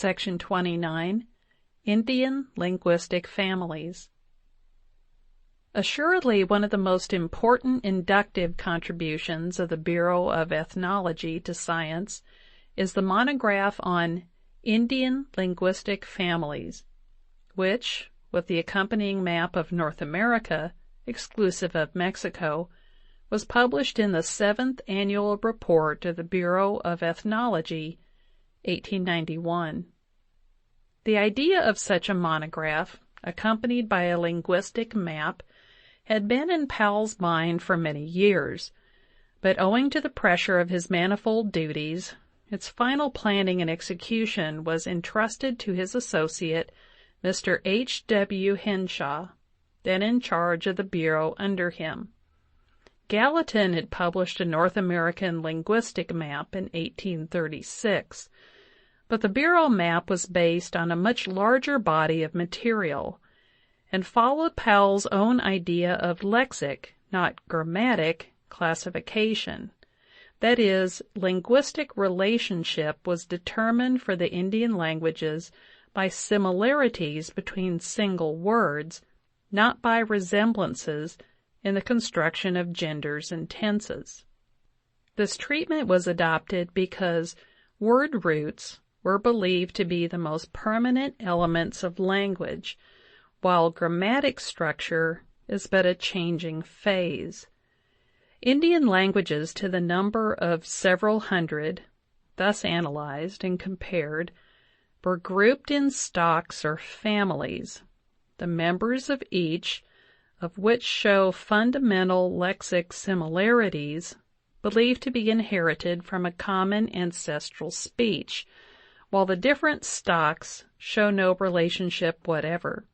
Section 29, Indian Linguistic Families. Assuredly, one of the most important inductive contributions of the Bureau of Ethnology to science is the monograph on Indian Linguistic Families, which, with the accompanying map of North America, exclusive of Mexico, was published in the 7th Annual Report of the Bureau of Ethnology, 1891. The idea of such a monograph, accompanied by a linguistic map, had been in Powell's mind for many years, but owing to the pressure of his manifold duties, its final planning and execution was entrusted to his associate, Mr. H. W. Henshaw, then in charge of the Bureau under him. Gallatin had published a North American linguistic map in 1836, but the Bureau map was based on a much larger body of material and followed Powell's own idea of lexic, not grammatic, classification. That is, linguistic relationship was determined for the Indian languages by similarities between single words, not by resemblances in the construction of genders and tenses. This treatment was adopted because word roots were believed to be the most permanent elements of language, while grammatic structure is but a changing phase. Indian languages to the number of several hundred, thus analyzed and compared, were grouped in stocks or families, the members of each of which show fundamental lexic similarities believed to be inherited from a common ancestral speech, while the different stocks show no relationship whatever.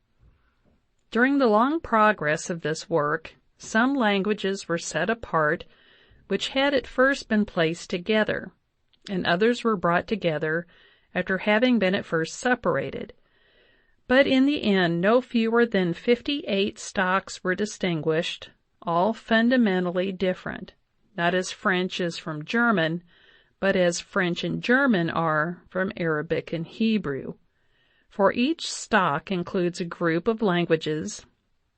During the long progress of this work, some languages were set apart which had at first been placed together, and others were brought together after having been at first separated. But in the end, no fewer than 58 stocks were distinguished, all fundamentally different, not as French is from German, but as French and German are from Arabic and Hebrew. For each stock includes a group of languages,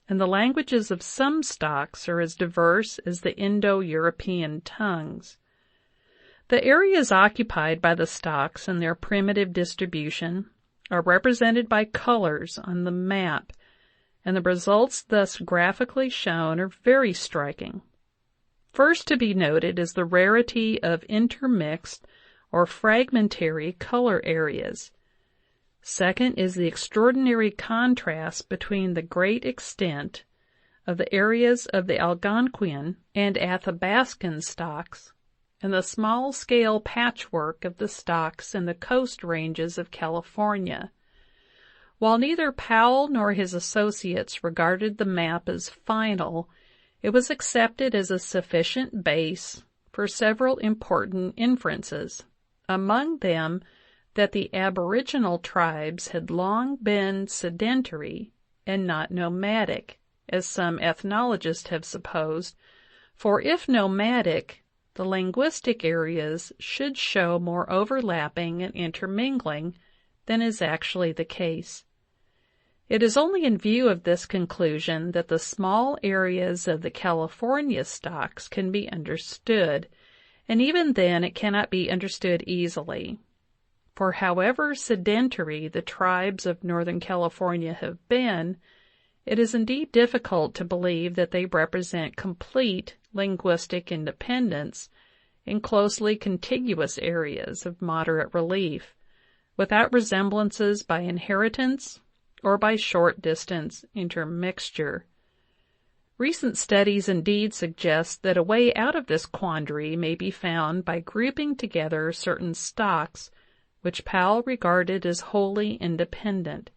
and the languages of some stocks are as diverse as the Indo-European tongues. The areas occupied by the stocks and their primitive distribution are represented by colors on the map, and the results thus graphically shown are very striking. First to be noted is the rarity of intermixed or fragmentary color areas. Second is the extraordinary contrast between the great extent of the areas of the Algonquian and Athabascan stocks and the small-scale patchwork of the stocks in the coast ranges of California. While neither Powell nor his associates regarded the map as final, it was accepted as a sufficient base for several important inferences, among them that the aboriginal tribes had long been sedentary and not nomadic, as some ethnologists have supposed, for if nomadic, the linguistic areas should show more overlapping and intermingling than is actually the case. It is only in view of this conclusion that the small areas of the California stocks can be understood, and even then it cannot be understood easily. For however sedentary the tribes of Northern California have been, it is indeed difficult to believe that they represent complete linguistic independence in closely contiguous areas of moderate relief, without resemblances by inheritance or by short-distance intermixture. Recent studies indeed suggest that a way out of this quandary may be found by grouping together certain stocks which Powell regarded as wholly independent.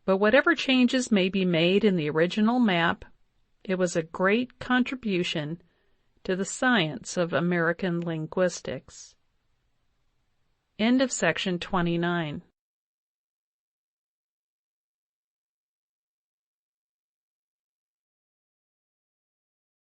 But whatever changes may be made in the original map, it was a great contribution to the science of American linguistics. End of section 29.